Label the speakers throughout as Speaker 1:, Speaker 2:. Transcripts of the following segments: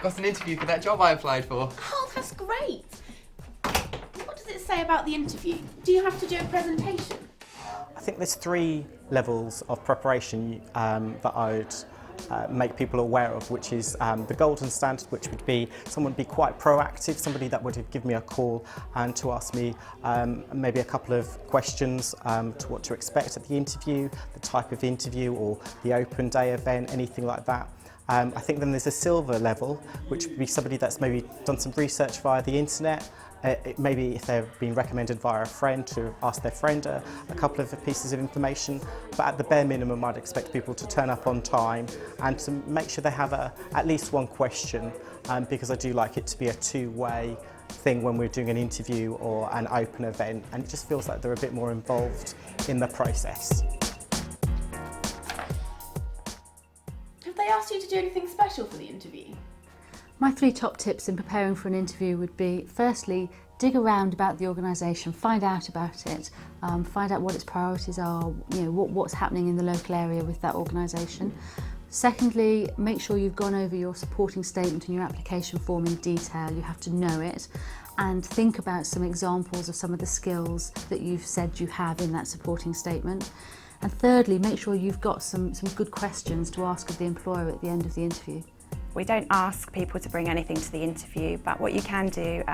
Speaker 1: got an interview for that job I applied for.
Speaker 2: Oh, that's great. What does it say about the interview? Do you have to do a presentation?
Speaker 3: I think there's 3 levels of preparation that I would make people aware of, which is the golden standard, which would be someone would be quite proactive, somebody that would give me a call and to ask me maybe a couple of questions to what to expect at the interview, the type of interview or the open day event, anything like that. I think then there's a silver level, which would be somebody that's maybe done some research via the internet. Maybe if they've been recommended via a friend, to ask their friend a couple of pieces of information. But at the bare minimum, I'd expect people to turn up on time and to make sure they have at least one question, because I do like it to be a two-way thing when we're doing an interview or an open event, and it just feels like they're a bit more involved in the process.
Speaker 2: Have they asked you to do anything special for the interview?
Speaker 4: My 3 top tips in preparing for an interview would be, firstly, dig around about the organisation, find out about it, find out what its priorities are, what's happening in the local area with that organisation. Secondly, make sure you've gone over your supporting statement and your application form in detail. You have to know it, and think about some examples of some of the skills that you've said you have in that supporting statement. And thirdly, make sure you've got some good questions to ask of the employer at the end of the interview.
Speaker 5: We don't ask people to bring anything to the interview, but what you can do,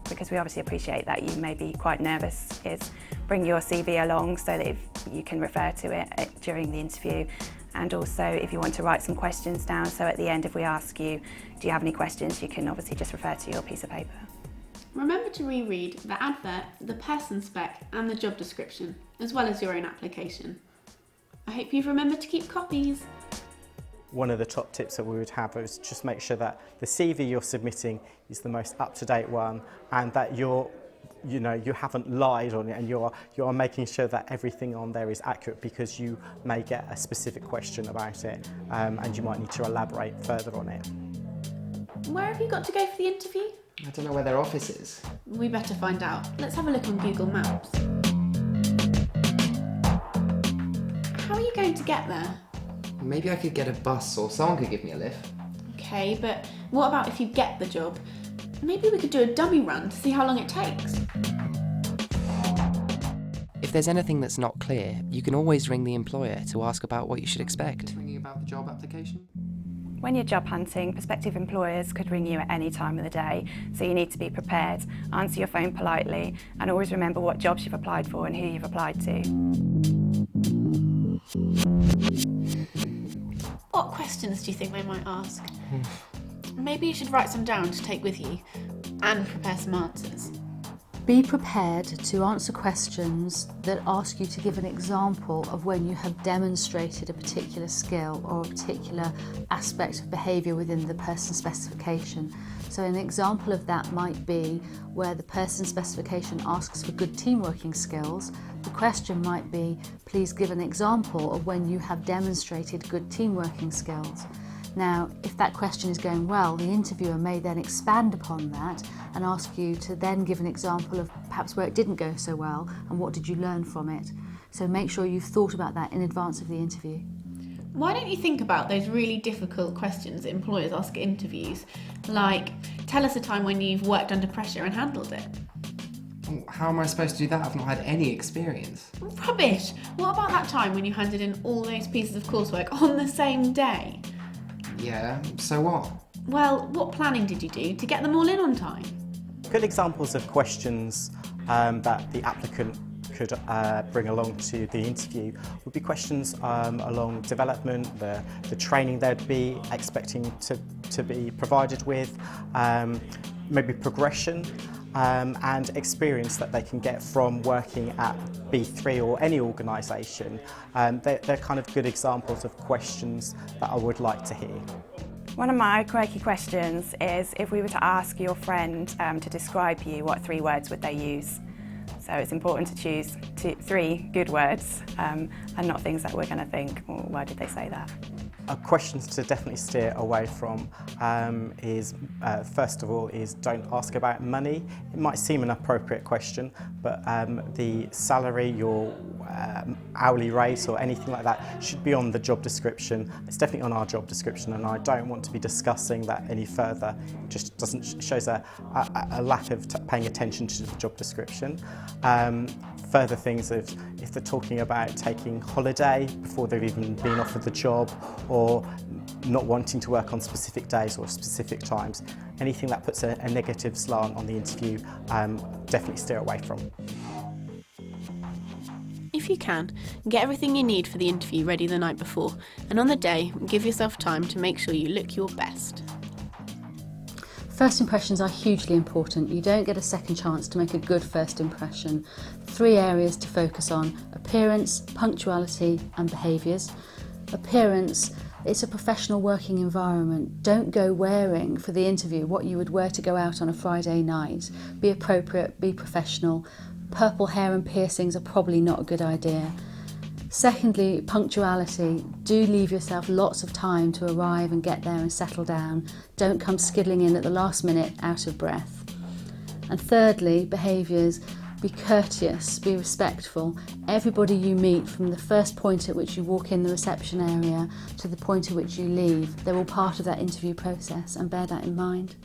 Speaker 5: because we obviously appreciate that you may be quite nervous, is bring your CV along so that you can refer to it during the interview. And also if you want to write some questions down, so at the end if we ask you, do you have any questions, you can obviously just refer to your piece of paper.
Speaker 2: Remember to reread the advert, the person spec and the job description, as well as your own application. I hope you've remembered to keep copies.
Speaker 3: One of the top tips that we would have is just make sure that the CV you're submitting is the most up-to-date one, and that you haven't lied on it, and you're making sure that everything on there is accurate, because you may get a specific question about it, and you might need to elaborate further on it.
Speaker 2: Where have you got to go for the interview?
Speaker 1: I don't know where their office is.
Speaker 2: We better find out. Let's have a look on Google Maps. How are you going to get there?
Speaker 1: Maybe I could get a bus, or someone could give me a lift.
Speaker 2: Okay, but what about if you get the job? Maybe we could do a dummy run to see how long it takes.
Speaker 6: If there's anything that's not clear, you can always ring the employer to ask about what you should expect.
Speaker 1: Ringing about the job application?
Speaker 5: When you're job hunting, prospective employers could ring you at any time of the day, so you need to be prepared, answer your phone politely, and always remember what jobs you've applied for and who you've applied to.
Speaker 2: What questions do you think they might ask? Maybe you should write some down to take with you and prepare some answers.
Speaker 4: Be prepared to answer questions that ask you to give an example of when you have demonstrated a particular skill or a particular aspect of behaviour within the person specification. So an example of that might be where the person specification asks for good teamworking skills. The question might be, please give an example of when you have demonstrated good teamworking skills. Now, if that question is going well, the interviewer may then expand upon that and ask you to then give an example of perhaps where it didn't go so well and what did you learn from it. So make sure you've thought about that in advance of the interview.
Speaker 2: Why don't you think about those really difficult questions that employers ask at interviews, like, tell us a time when you've worked under pressure and handled it.
Speaker 1: How am I supposed to do that? I've not had any experience.
Speaker 2: Rubbish! What about that time when you handed in all those pieces of coursework on the same day?
Speaker 1: Yeah, so what?
Speaker 2: Well, what planning did you do to get them all in on time?
Speaker 3: Good examples of questions that the applicant could bring along to the interview would be questions along development, the training they'd be expecting to be provided with, maybe progression, and experience that they can get from working at B3 or any organisation. They're kind of good examples of questions that I would like to hear.
Speaker 5: One of my quirky questions is, if we were to ask your friend to describe you, what 3 words would they use? So it's important to choose 3 good words and not things that we're going to think, well, why did they say that?
Speaker 3: Questions to definitely steer away from is, first of all, is don't ask about money. It might seem an appropriate question, but the salary, your hourly rate or anything like that should be on the job description. It's definitely on our job description, and I don't want to be discussing that any further. It just shows a lack of paying attention to the job description. Further things, if they're talking about taking holiday before they've even been offered the job, or not wanting to work on specific days or specific times, anything that puts a negative slant on the interview, definitely steer away from.
Speaker 2: If you can, get everything you need for the interview ready the night before, and on the day, give yourself time to make sure you look your best.
Speaker 4: First impressions are hugely important. You don't get a second chance to make a good first impression. 3 areas to focus on: appearance, punctuality and behaviours. Appearance, it's a professional working environment. Don't go wearing for the interview what you would wear to go out on a Friday night. Be appropriate, be professional. Purple hair and piercings are probably not a good idea. Secondly, punctuality. Do leave yourself lots of time to arrive and get there and settle down. Don't come skiddling in at the last minute out of breath. And thirdly, behaviours. Be courteous, be respectful. Everybody you meet, from the first point at which you walk in the reception area to the point at which you leave, they're all part of that interview process, and bear that in mind.